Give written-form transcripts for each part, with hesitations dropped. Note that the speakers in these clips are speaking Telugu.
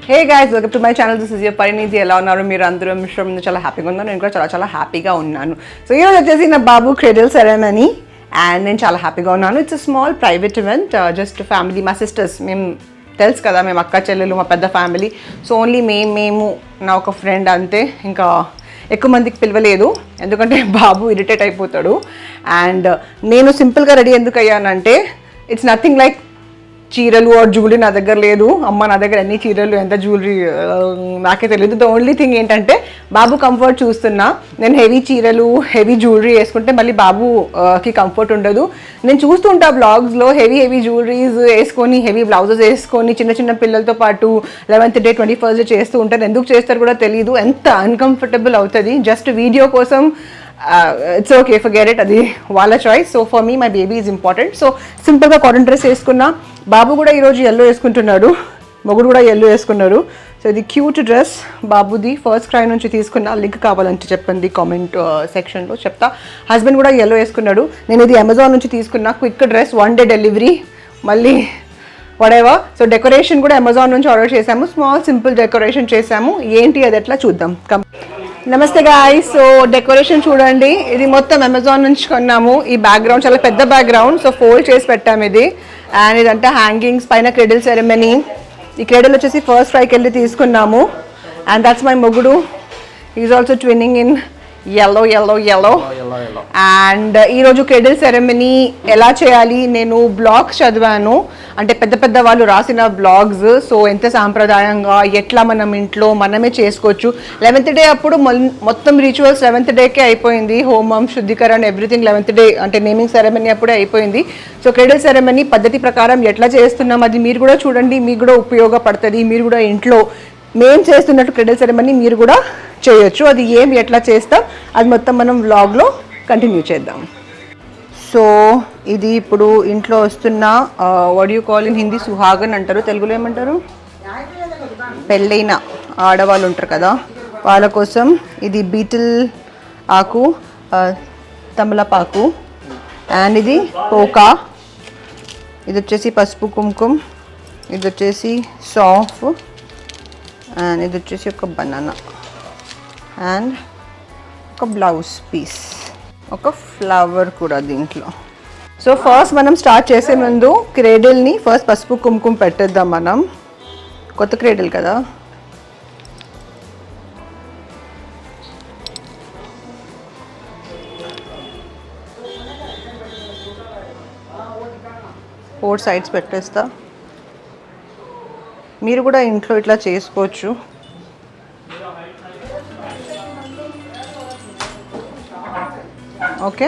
Hey guys, welcome to my channel. This is your Parineeti. ఎలా ఉన్నారు మీరు అందరూ? మిశ్రమ్ చాలా హ్యాపీగా ఉన్నాను. నేను కూడా చాలా చాలా హ్యాపీగా ఉన్నాను. సో ఈరోజు వచ్చేసి నా బాబు క్రెడిల్ సెరమనీ అండ్ నేను చాలా హ్యాపీగా ఉన్నాను. It's small private event, just family, మా సిస్టర్స్, మేము తెలుసు కదా, మేము అక్క చెల్లెలు, మా పెద్ద ఫ్యామిలీ. సో ఓన్లీ మేము నా ఒక ఫ్రెండ్ అంతే. ఇంకా ఎక్కువ మందికి పిలవలేదు ఎందుకంటే బాబు ఇరిటేట్ అయిపోతాడు. అండ్ నేను సింపుల్గా రెడీ ఎందుకు అయ్యానంటే, ఇట్స్ నథింగ్ లైక్ చీరలు ఆర్ జ్యువెలరీ నా దగ్గర లేదు. అమ్మ నా దగ్గర ఎన్ని చీరలు ఎంత జ్యువెలరీ నాకే తెలియదు. ద ఓన్లీ థింగ్ ఏంటంటే బాబు కంఫర్ట్ చూస్తున్నా. నేను హెవీ చీరలు హెవీ జ్యువెలరీ వేసుకుంటే మళ్ళీ బాబుకి కంఫర్ట్ ఉండదు. నేను చూస్తూ ఉంటా బ్లాగ్స్లో హెవీ జ్యువెలరీస్ వేసుకొని, హెవీ బ్లౌజెస్ వేసుకొని చిన్న చిన్న పిల్లలతో పాటు 11th డే 21st డే చేస్తూ ఉంటారు. ఎందుకు చేస్తారు కూడా తెలియదు. ఎంత అన్కంఫర్టబుల్ అవుతుంది. జస్ట్ వీడియో కోసం. ఇట్స్ ఓకే, ఫర్గెట్ ఇట్, అది వాళ్ళ choice. So for me my baby is important. So సింపుల్గా కాటన్ డ్రెస్ వేసుకున్నా. బాబు కూడా ఈరోజు ఎల్లో వేసుకుంటున్నాడు, మొగుడు కూడా ఎల్లో వేసుకున్నారు. సో ఇది క్యూట్ డ్రెస్ బాబుది. ఫస్ట్ క్రై నుంచి తీసుకున్న. లింక్ కావాలంటే చెప్పండి కామెంట్ సెక్షన్లో, చెప్తా. హస్బెండ్ కూడా ఎల్లో వేసుకున్నాడు. నేను ఇది అమెజాన్ నుంచి తీసుకున్నా. క్విక్ డ్రెస్, 1 day డెలివరీ, మళ్ళీ వడేవా. సో డెకరేషన్ కూడా అమెజాన్ నుంచి ఆర్డర్ చేసాము. స్మాల్ సింపుల్ డెకరేషన్ చేసాము. ఏంటి అది ఎట్లా చూద్దాం. నమస్తే గాయ్స్. సో డెకరేషన్ చూడండి, ఇది మొత్తం అమెజాన్ నుంచి కొన్నాము. ఈ బ్యాక్గ్రౌండ్ చాలా పెద్ద బ్యాక్గ్రౌండ్, సో ఫోల్డ్ చేసి పెట్టాము ఇది. అండ్ ఇదంతా హ్యాంగింగ్స్, పైన క్రెడిల్ సెరమనీ. ఈ క్రెడిల్ వచ్చేసి ఫస్ట్ ఫ్రైకి వెళ్ళి తీసుకున్నాము. అండ్ దట్స్ మై మొగుడు. Is also twinning in yellow. And ఈరోజు క్రెడిల్ సెరమనీ ఎలా చేయాలి, నేను బ్లాగ్స్ చదివాను, అంటే పెద్ద వాళ్ళు రాసిన బ్లాగ్స్. సో ఎంత సాంప్రదాయంగా ఎట్లా మనం ఇంట్లో మనమే చేసుకోవచ్చు. 11th డే అప్పుడు మొత్తం రిచువల్స్ 11th డేకే అయిపోయింది. హోమం, శుద్ధీకరణ, ఎవ్రీథింగ్ 11th డే అంటే నేమింగ్ సెరమనీ అప్పుడే అయిపోయింది. సో క్రెడిల్ సెరమనీ పద్ధతి ప్రకారం ఎట్లా చేస్తున్నాం అది మీరు కూడా చూడండి, మీకు కూడా ఉపయోగపడుతుంది. మీరు కూడా ఇంట్లో మేము చేస్తున్నట్టు క్రెడిల్ సెరమనీ మీరు కూడా చేయొచ్చు. అది ఏం ఎట్లా చేస్తాం అది మొత్తం మనం వ్లాగ్లో కంటిన్యూ చేద్దాం. సో ఇది ఇప్పుడు ఇంట్లో వస్తున్న what you call in Hindi, సుహాగన్ అంటారు, తెలుగులో ఏమంటారు, పెళ్ళైన ఆడవాళ్ళు ఉంటారు కదా వాళ్ళ కోసం. ఇది బీటిల్ ఆకు, తమలపాకు. అండ్ ఇది పోకా, ఇది వచ్చేసి పసుపు కుంకుమ, ఇది వచ్చేసి సాఫ్, అండ్ ఇది వచ్చేసి ఒక బనానా, అండ్ ఒక బ్లౌజ్ పీస్, ఒక ఫ్లవర్ కూడా దీంట్లో. సో ఫస్ట్ మనం స్టార్ట్ చేసే ముందు క్రేడిల్ని ఫస్ట్ పసుపు కుంకుమ పెట్టేద్దాం. మనం కొత్త క్రేడిల్ కదా. ఫోర్ సైడ్స్ పెట్టేస్తా. మీరు కూడా ఇంట్లో ఇట్లా చేసుకోవచ్చు. ఓకే,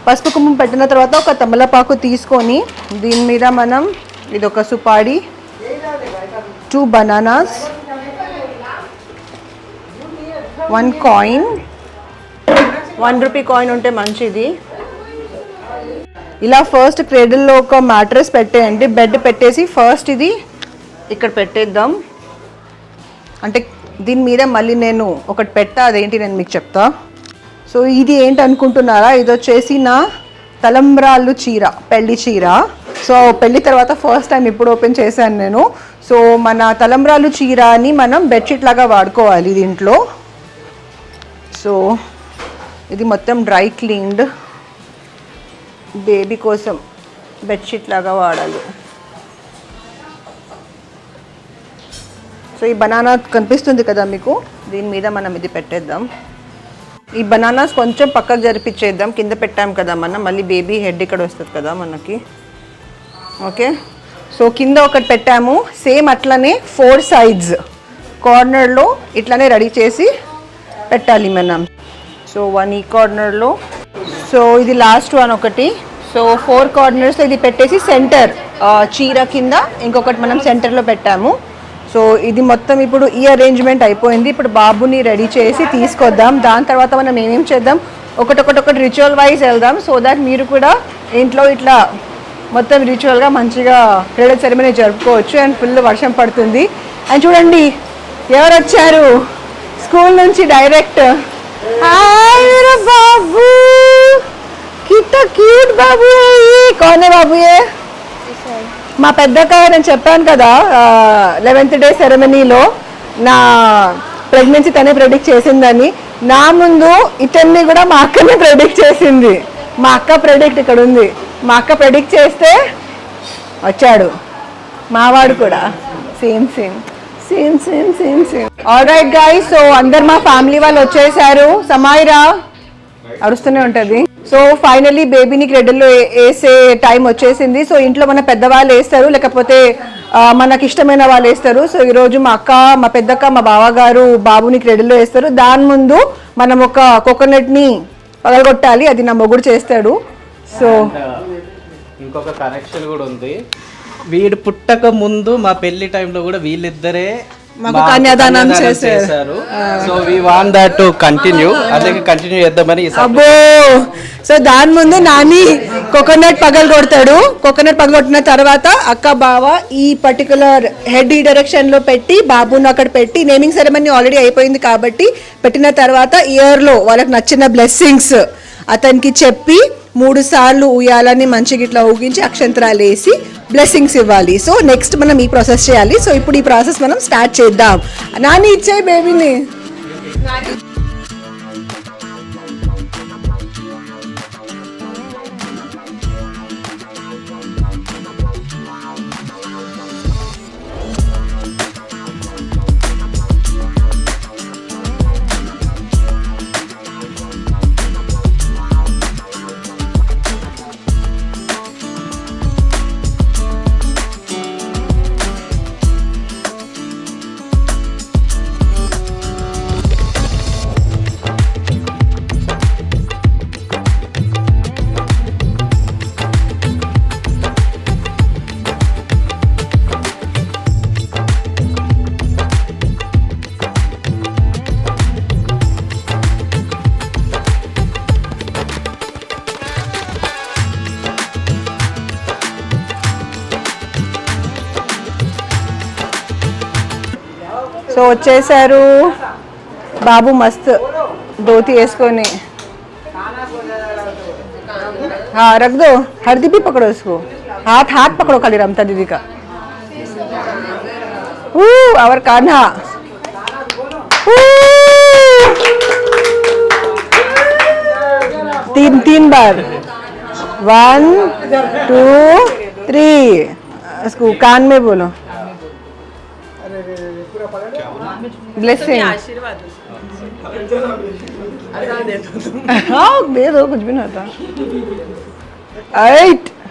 పసుపు కుంకుమ పెట్టిన తర్వాత ఒక తమలపాకు తీసుకొని దీని మీద మనం ఇది ఒక సుపాడి, 2 bananas, 1 coin, 1 rupee కాయిన్ ఉంటే మంచిది. ఇలా ఫస్ట్ క్రేడిల్లో ఒక మ్యాట్రెస్ పెట్టేయండి. బెడ్ పెట్టేసి ఫస్ట్ ఇది ఇక్కడ పెట్టేద్దాం. అంటే దీని మీద మళ్ళీ నేను ఒకటి పెట్టా, అదేంటి నేను మీకు చెప్తా. సో ఇది ఏంటి అనుకుంటున్నారా, ఇది వచ్చేసి నా తలంబ్రాలు చీర, పెళ్లి చీర. సో పెళ్లి తర్వాత ఫస్ట్ టైం ఇప్పుడు ఓపెన్ చేశాను నేను. సో మన తలంబ్రాలు చీరని మనం బెడ్షీట్ లాగా వాడుకోవాలి దీంట్లో. సో ఇది మొత్తం డ్రై క్లీన్డ్, బేబీ కోసం బెడ్షీట్ లాగా వాడాలి. సో ఈ బనానా కనిపిస్తుంది కదా మీకు, దీని మీద మనం ఇది పెట్టేద్దాం. ఈ బనానాస్ కొంచెం పక్కకు జరిపించేద్దాం, కింద పెట్టాం కదా మనం, మళ్ళీ బేబీ హెడ్ ఇక్కడ వస్తుంది కదా మనకి. ఓకే, సో కింద ఒకటి పెట్టాము. సేమ్ అట్లనే 4 sides కార్నర్లో ఇట్లానే రెడీ చేసి పెట్టాలి మనం. సో 1 ఈ కార్నర్లో, సో ఇది లాస్ట్ 1 ఒకటి. సో 4 కార్నర్స్లో ఇది పెట్టేసి సెంటర్ చీర కింద ఇంకొకటి మనం సెంటర్లో పెట్టాము. సో ఇది మొత్తం ఇప్పుడు ఈ అరేంజ్మెంట్ అయిపోయింది. ఇప్పుడు బాబుని రెడీ చేసి తీసుకొద్దాం. దాని తర్వాత మనం ఏమేం చేద్దాం, ఒకటి రిచువల్ వైజ్ వెళ్దాం. సో దాట్ మీరు కూడా ఇంట్లో ఇట్లా మొత్తం రిచువల్గా మంచిగా క్రెడిల్ సెరమనీ జరుపుకోవచ్చు. అండ్ ఫుల్ వర్షం పడుతుంది. అండ్ చూడండి ఎవరు వచ్చారు స్కూల్ నుంచి డైరెక్ట్. హాయ్ मेरा बाबू, कितना क्यूट बाबू है ये. कौन है बाबू ये? మా పెద్దక్క నేను చెప్పాను కదా 11th డే సెరమనీలో నా ప్రెగ్నెన్సీ తనే ప్రెడిక్ట్ చేసిందని. నా ముందు ఇతన్ని కూడా మా అక్కనే ప్రెడిక్ట్ చేసింది. మా అక్క ప్రెడిక్ట్ ఇక్కడ ఉంది. మా అక్క ప్రెడిక్ట్ చేస్తే వచ్చాడు మావాడు కూడా. Same same same same same same. Alright guys, so అందరు మా ఫ్యామిలీ వాళ్ళు వచ్చేసారు. సమాయిరా అరుస్తూనే ఉంటుంది. సో ఫైనలీ బేబీని క్రెడిల్లో వేసే టైం వచ్చేసింది. సో ఇంట్లో మన పెద్దవాళ్ళు వేస్తారు, లేకపోతే మనకి ఇష్టమైన వాళ్ళు వేస్తారు. సో ఈరోజు మా అక్క, మా పెద్దక్క, మా బావగారు బాబుని క్రెడిల్లో వేస్తారు. దాని ముందు మనం ఒక కోకోనట్ని పగలగొట్టాలి, అది నా మొగుడు చేస్తాడు. సో ఇంకొక కనెక్షన్ కూడా ఉంది. వీడు పుట్టక ముందు మా పెళ్లి టైంలో కూడా వీళ్ళిద్దరే మాకు కన్యాదానం చేశారు. So we want that to continue, అందుకే కంటిన్యూ చేద్దామని. అబ్బో, సో దాని ముందు నాని కోకోనట్ పగలు కొడతాడు. కోకోనట్ పగలగొట్టిన తర్వాత అక్క బావ ఈ పర్టికులర్ హెడ్ ఈ డైరెక్షన్ లో పెట్టి బాబును అక్కడ పెట్టి, నేమింగ్ సెరమనీ ఆల్రెడీ అయిపోయింది కాబట్టి పెట్టిన తర్వాత ఇయర్ లో వాళ్ళకి నచ్చిన బ్లెస్సింగ్స్ అతనికి చెప్పి 3 సార్లు ఉయ్యాలని మంచిగా ఇట్లా ఊగించి అక్షంతరాలు వేసి బ్లెస్సింగ్స్ ఇవ్వాలి. సో నెక్స్ట్ మనం ఈ ప్రాసెస్ చేయాలి. సో ఇప్పుడు ఈ ప్రాసెస్ మనం స్టార్ట్ చేద్దాం. నాని ఇచ్చేయి బేబీని. సో వచ్చేసారు బాబు, మస్త్ ధోతి వేసుకొని. हाँ रख दो, हल्दी भी पकड़ो इसको, हाथ हाथ पकड़ो खाली रमता दीदी का. और कान्हा तीन बार 1 2 3 इसको कान में बोलो. ब्लेसिंग हाँ दे दो, कुछ भी ना था.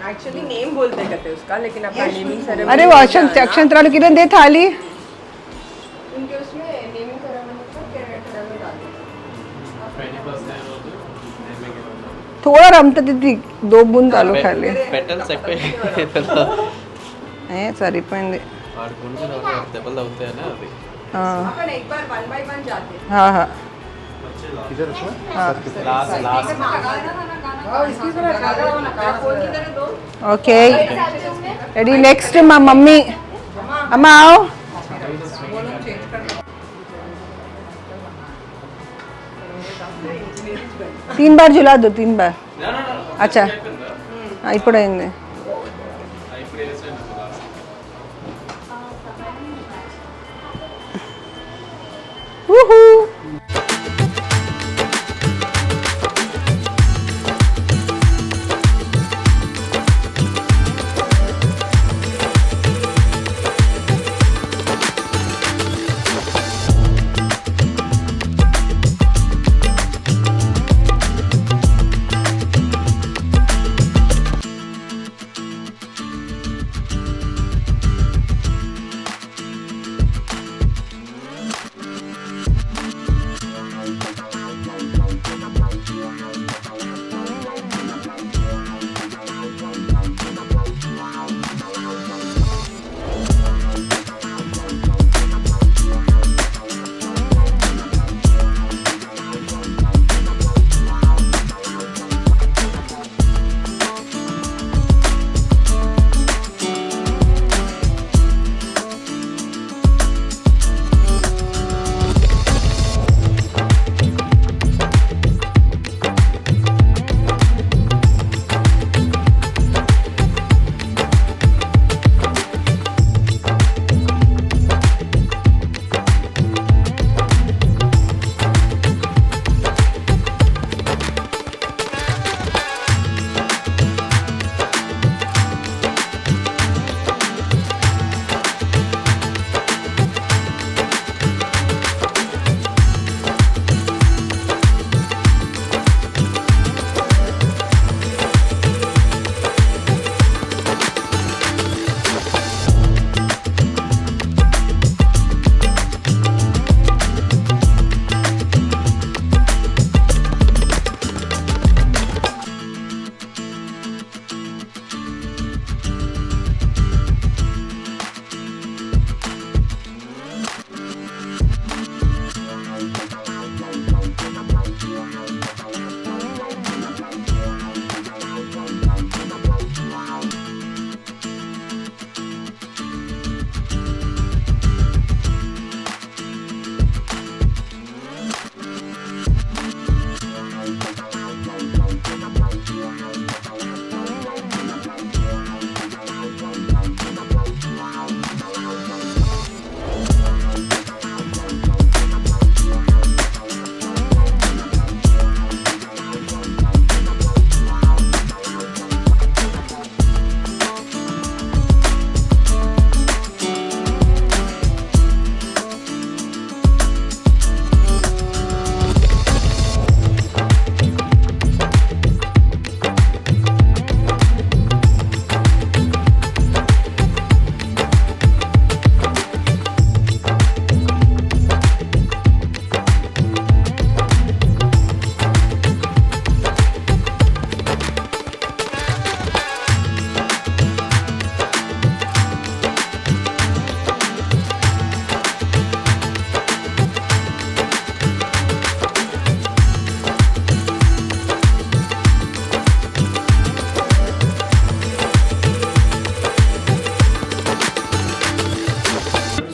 एक्चुअली नेम बोलते कहते उसका, लेकिन अपना नेमिंग सेरेमनी. अरे वो अक्षंतरालू किरण दे थाली. उनके उसमें नेमिंग सेरेमनी को थोड़ा रमता दीदी, 2 बूंद डालो खाली. పెటల్స్ సరిపోయింది. దెబ్బలు అవుతాయని అది. अपन एक बार 1 by 1 जाते. हाँ हाँ ओके रेडी. नेक्स्ट माँ मम्मी, अम्मा आओ. तीन बार झुला दो, 3 बार. अच्छा ఇప్పుడైంది. Woohoo!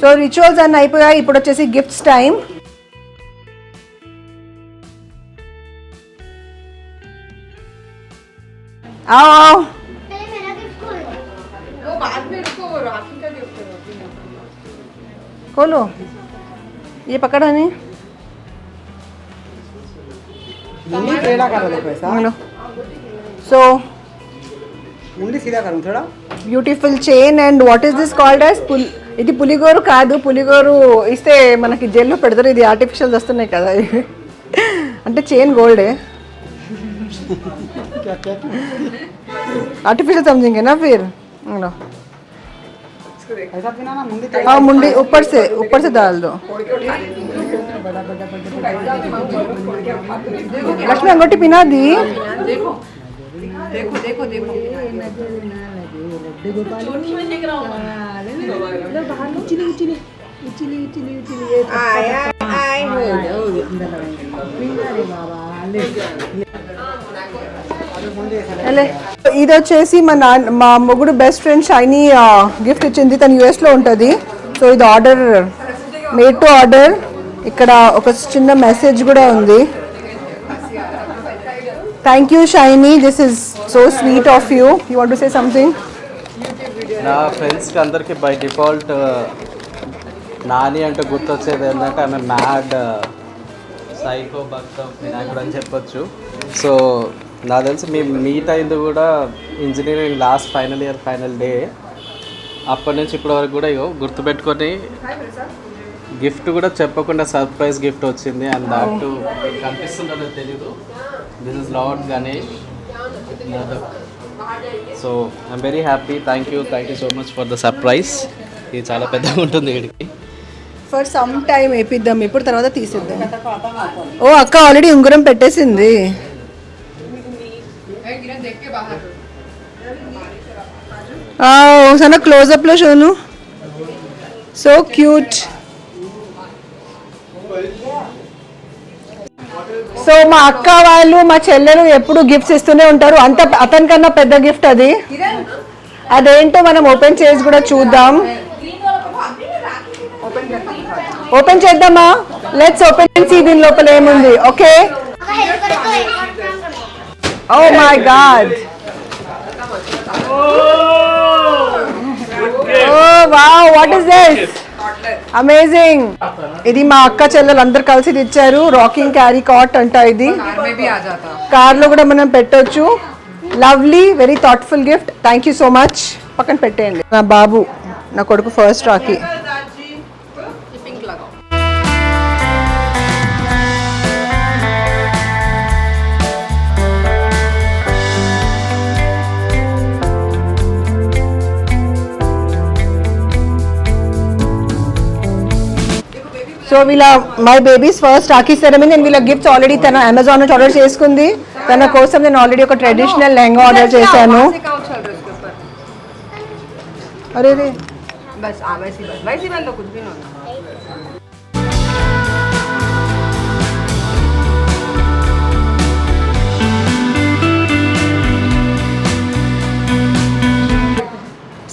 సో రిచువల్స్ అన్నీ అయిపోయాయి, ఇప్పుడు వచ్చేసి గిఫ్ట్స్ టైం. खोलो ये पकड़ा नहीं so उंगली सीधा करूं थोड़ा beautiful chain and what is this called as ఇది పులిగోరు కాదు, పులిగోరు ఇస్తే మనకి జెల్లో పెడతారు, ఇది ఆర్టిఫిషియల్ వస్తున్నాయి కదా అంటే చైన్ గోల్డే आर्टिफिशियल समझेंगे ना फिर ऐसा पीना ना मुंडी हाँ मुंडी ऊपर से डाल दो. लक्ष्मी अंगूठी पिना दी. देखो देखो देखो देखो ఇది వచ్చేసి మా మొగుడు బెస్ట్ ఫ్రెండ్ షైనీ గిఫ్ట్ ఇచ్చింది, తను యూఎస్లో ఉంటుంది. సో ఇది ఆర్డర్ మేడ్ టు ఆర్డర్. ఇక్కడ ఒక చిన్న మెసేజ్ కూడా ఉంది. Thank you shiny, this is so sweet of you. You want to say something? నా ఫ్రెండ్స్కి అందరికీ బై డిఫాల్ట్ నాని అంటే గుర్తొచ్చేది ఏంటంటే ఆమె మ్యాడ్ సైకో భక్త వినాయకుడు అని చెప్పొచ్చు. సో నాకు తెలిసి మేము మీట్ అయింది కూడా engineering last final year final day. అప్పటి నుంచి ఇప్పటి వరకు కూడా ఇగో గుర్తుపెట్టుకొని గిఫ్ట్ కూడా చెప్పకుండా సర్ప్రైజ్ గిఫ్ట్ వచ్చింది. అండ్ దాట్ కనిపిస్తుందో తెలీదు. This is lord Ganesh modak. So I'm very happy. Thank you so much for the surprise. ఇది చాలా పెద్దగా ఉంటుంది వీడికి. ఫర్ సమ్ టైం వేపిద్దాం, ఇప్పుడు తర్వాత తీసిద్దాం. ఓ అక్క ఆల్రెడీ ఉంగరం పెట్టేసింది. देख के बाहर సన్న క్లోజప్ లో షోను. So cute. సో మా అక్క వాళ్ళు మా చెల్లెలు ఎప్పుడు గిఫ్ట్స్ ఇస్తూనే ఉంటారు. అతనికన్నా పెద్ద గిఫ్ట్ అది. అదేంటో మనం ఓపెన్ చేసి కూడా చూద్దాం. ఓపెన్ చేద్దామా? లెట్స్ ఓపెన్ సీ దీని లోపల ఏముంది. Okay. Oh my God. Oh wow, what is this? Amazing. ఇది మా అక్క చెల్లెలు అందరు కలిసి ఇచ్చారు. రాకింగ్ క్యారీ కాట్ అంట ఇది. కార్ లో కూడా మనం పెట్టొచ్చు. Lovely, very thoughtful gift. Thank you so much. పక్కన పెట్టేయండి. నా బాబు, నా కొడుకు ఫస్ట్ రాఖీ. पिंक लगाओ. సో వీళ్ళ my babies first Rakhi ceremony and వీళ్ళ గిఫ్ట్స్ ఆల్రెడీ తన అమెజాన్ నుంచి ఆర్డర్ చేసుకుంది. తన కోసం నేను ఆల్రెడీ ఒక ట్రెడిషనల్ లెహంగా ఆర్డర్ చేశాను. అరే రే बस वैसी बंद कुछ भी ना होता.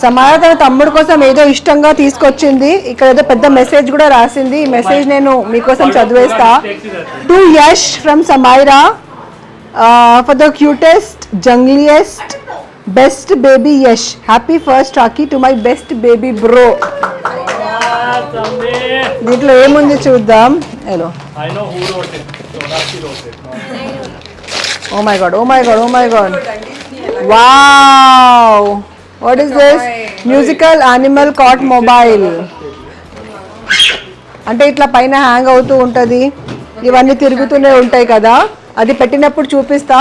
సమాయ తన తమ్ముడు కోసం ఏదో ఇష్టంగా తీసుకొచ్చింది. ఇక్కడ ఏదో పెద్ద మెసేజ్ కూడా రాసింది. ఈ మెసేజ్ నేను మీకోసం చదివేస్తా. To Yash from Samaira for the cutest jungliest best baby Yash. Happy first rakhi to my best baby bro. దీంట్లో ఏముంది చూద్దాం. Hello. Oh my God, oh my God, oh my God. Wow, what is this? Musical animal cot mobile. అంటే ఇట్లా పైన హ్యాంగ్ అవుతూ ఉంటుంది, ఇవన్నీ తిరుగుతూనే ఉంటాయి కదా. అది పెట్టినప్పుడు చూపిస్తా.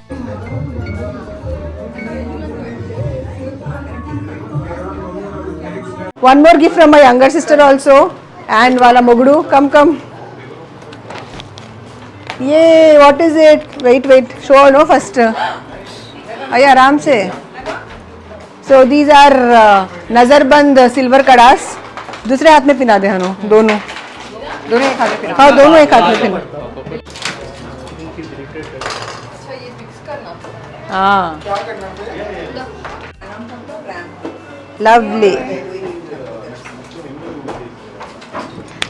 One more gift from my younger sister also and వాళ్ళ మొగుడు. Come come. ये what is it? Wait wait, show no first. अरे आराम से. सो दीज आर नजरबंद सिल्वर कड़ास. दूसरे हाथ में पिना दे हनु. दोनों एक हाथ में पिना. हाँ दोनों एक हाथ में पिना. हाँ lovely.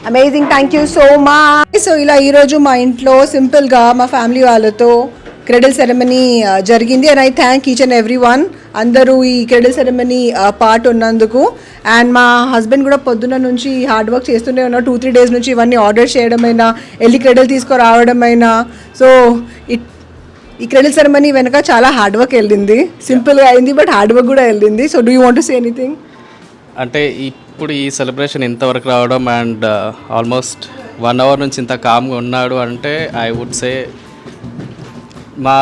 Amazing, thank you so much. So ఇలా ఈరోజు మా ఇంట్లో సింపుల్గా మా ఫ్యామిలీ వాళ్ళతో క్రెడిల్ సెరమనీ జరిగింది. And I thank each and every one, అందరూ ఈ క్రెడిల్ సెరమనీ పార్ట్ ఉన్నందుకు. అండ్ మా హస్బెండ్ కూడా పొద్దున్న నుంచి హార్డ్ వర్క్ చేస్తూనే ఉన్నారు. 2-3 డేస్ నుంచి ఇవన్నీ ఆర్డర్ చేయడమైనా, వెళ్ళి క్రెడిల్ తీసుకురావడమైనా. సో ఈ క్రెడిల్ సెరమనీ వెనక చాలా హార్డ్ వర్క్ వెళ్ళింది. సింపుల్గా అయింది బట్ హార్డ్ వర్క్ కూడా వెళ్ళింది. So do you want to say anything? అంటే ఇప్పుడు ఈ సెలబ్రేషన్ ఇంతవరకు రావడం అండ్ ఆల్మోస్ట్ 1 hour నుంచి ఇంత కామ్గా ఉన్నాడు అంటే ఐ వుడ్ సే మా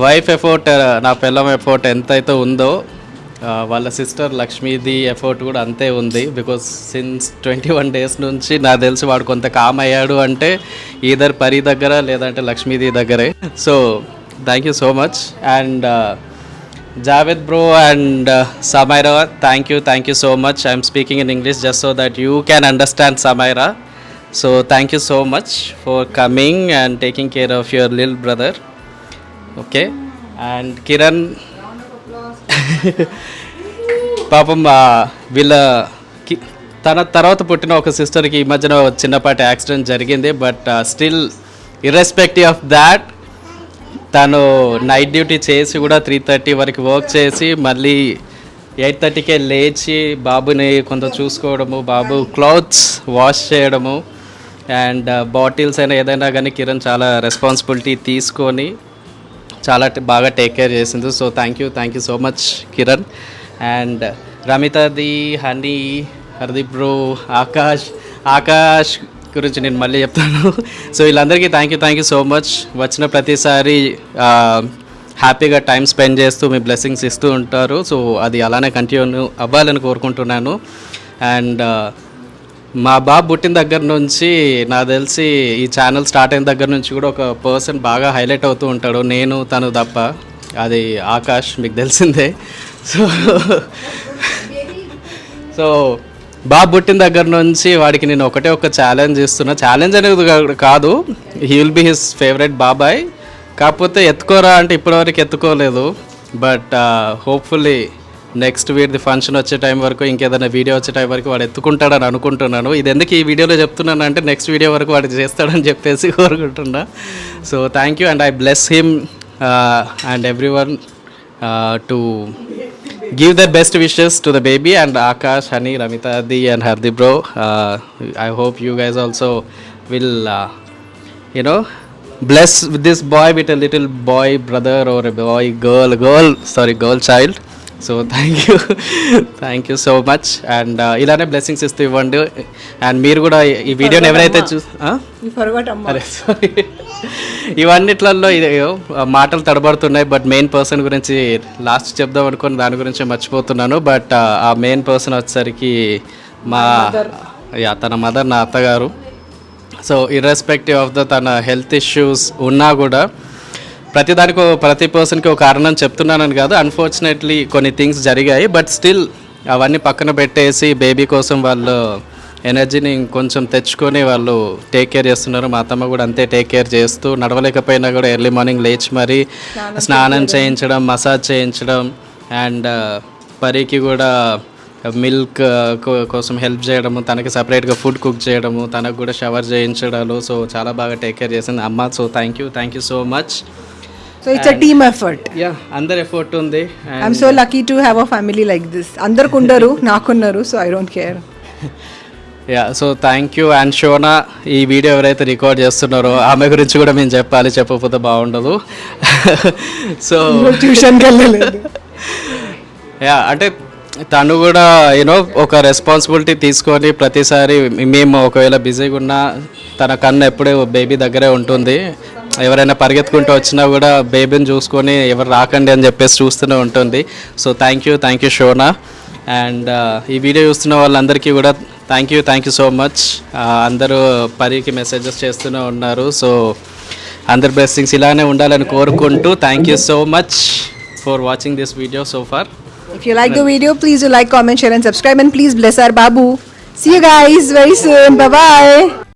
వైఫ్ ఎఫర్ట్, నా పిల్లం ఎఫర్ట్ ఎంతైతే ఉందో వాళ్ళ సిస్టర్ లక్ష్మీది ఎఫర్ట్ కూడా అంతే ఉంది. బికాస్ సిన్స్ 21 days నుంచి నాకు తెలిసి వాడు కొంత కామ్ అయ్యాడు అంటే ఈధర్ పరి దగ్గర లేదంటే లక్ష్మీది దగ్గరే. So thank you so much. And Javed bro and Samaira, thank you so much. I'm speaking in English just so that you can understand Samaira. So thank you so much for coming and taking care of your little brother. Okay, and Kiran పాపం వీళ్ళ తన తర్వాత పుట్టిన ఒక సిస్టర్కి ఈ మధ్యన చిన్నపాటి యాక్సిడెంట్ జరిగింది. But still irrespective of that తను నైట్ డ్యూటీ చేసి కూడా 3:30 వరకు వర్క్ చేసి మళ్ళీ 8:30కే లేచి బాబుని కొంత చూసుకోవడము, బాబు క్లాత్స్ వాష్ చేయడము అండ్ బాటిల్స్ అయినా ఏదైనా కానీ కిరణ్ చాలా రెస్పాన్సిబిలిటీ తీసుకొని చాలా బాగా టేక్ కేర్ చేసింది. So thank you so much Kiran. And రమితది, హనీ, హర్దీప్ బ్రో, ఆకాష్ గురించి నేను మళ్ళీ చెప్తాను. సో వీళ్ళందరికీ థ్యాంక్ యూ సో మచ్. వచ్చిన ప్రతిసారి హ్యాపీగా టైం స్పెండ్ చేస్తూ మీ బ్లెస్సింగ్స్ ఇస్తూ ఉంటారు. సో అది అలానే కంటిన్యూ అవ్వాలని కోరుకుంటున్నాను. అండ్ మా బాబు పుట్టిన దగ్గర నుంచి నాకు తెలిసి ఈ ఛానల్ స్టార్ట్ అయిన దగ్గర నుంచి కూడా ఒక పర్సన్ బాగా హైలైట్ అవుతూ ఉంటాడు, నేను తను తప్ప. అది ఆకాష్, మీకు తెలిసిందే. సో బాబు పుట్టిన దగ్గర నుంచి వాడికి నేను ఒక ఛాలెంజ్ ఇస్తున్నా. ఛాలెంజ్ అనేది కాదు, he will be his favourite బాబాయ్. కాకపోతే ఎత్తుకోరా అంటే ఇప్పటివరకు ఎత్తుకోలేదు. బట్ హోప్ఫుల్లీ నెక్స్ట్ వీడిది ఫంక్షన్ వచ్చే టైం వరకు, ఇంకేదైనా వీడియో వచ్చే టైం వరకు వాడు ఎత్తుకుంటాడని అనుకుంటున్నాను. ఇది ఎందుకు ఈ వీడియోలో చెప్తున్నాను అంటే నెక్స్ట్ వీడియో వరకు వాడు చేస్తాడని చెప్పేసి కోరుకుంటున్నా. So thank you and I bless him and every one to give their best wishes to the baby. And Akash, Hani, Ramita Adi and Hardeep bro, I hope you guys also will bless with this boy with a little boy brother or a girl child. So thank you so much. And ఇలానే బ్లెస్సింగ్స్ ఇస్తూ ఇవ్వండి. అండ్ మీరు కూడా ఈ వీడియోని ఎవరైతే అరే సారీ, ఇవన్నిట్లలో మాటలు తడబడుతున్నాయి. బట్ మెయిన్ పర్సన్ గురించి లాస్ట్ చెప్దాం అనుకుని దాని గురించి మర్చిపోతున్నాను. బట్ ఆ మెయిన్ పర్సన్ వచ్చేసరికి తన మదర్, నా అత్తగారు. సో ఇర్రెస్పెక్టివ్ ఆఫ్ తన హెల్త్ ఇష్యూస్ ఉన్నా కూడా ప్రతి పర్సన్కి ఒక కారణం చెప్తున్నానని కాదు, అన్ఫార్చునేట్లీ కొన్ని థింగ్స్ జరిగాయి. బట్ స్టిల్ అవన్నీ పక్కన పెట్టేసి బేబీ కోసం వాళ్ళు ఎనర్జీని కొంచెం తెచ్చుకొని వాళ్ళు టేక్ కేర్ చేస్తున్నారు. మా అత్తమ్మ కూడా అంతే టేక్ కేర్ చేస్తూ, నడవలేకపోయినా కూడా ఎర్లీ మార్నింగ్ లేచి మరీ స్నానం చేయించడం, మసాజ్ చేయించడం అండ్ పరికి కూడా మిల్క్ కోసం హెల్ప్ చేయడము, తనకి సపరేట్గా ఫుడ్ కుక్ చేయడము, తనకు కూడా షవర్ చేయించడాలు. సో చాలా బాగా టేక్ కేర్ చేసింది అమ్మ. So thank you so much. So it's a team effort. Yeah, అందరి ఎఫర్ట్ ఉంది. I'm so lucky to have a family like this. అందరికి ఉండరు, నాకున్నారు. So I don't care. Yeah, so thank you. And Shona, ఈ వీడియో ఎవరైతే రికార్డ్ చేస్తున్నారో ఆమె గురించి కూడా మేము చెప్పాలి, చెప్పకపోతే బాగుండదు. సో ట్యూషన్కి వెళ్ళలేదు. యా, అంటే తను కూడా ఒక రెస్పాన్సిబిలిటీ తీసుకొని ప్రతిసారి మేము ఒకవేళ బిజీగా ఉన్నా తన కన్ను ఎప్పుడూ బేబీ దగ్గరే ఉంటుంది. ఎవరైనా పరిగెత్తుకుంటూ వచ్చినా కూడా బేబీని చూసుకొని ఎవరు రాకండి అని చెప్పేసి చూస్తూనే ఉంటుంది. So thank you Shona. And ఈ వీడియో చూస్తున్న వాళ్ళందరికీ కూడా థ్యాంక్ యూ సో మచ్. అందరూ పరికి మెసేజెస్ చేస్తూనే ఉన్నారు. సో అందరి బ్లెస్సింగ్స్ ఇలానే ఉండాలని కోరుకుంటూ thank you so much for watching this video so far. If you like the video, please do like, comment, share and subscribe, and please bless our babu. See you guys very soon. Bye bye.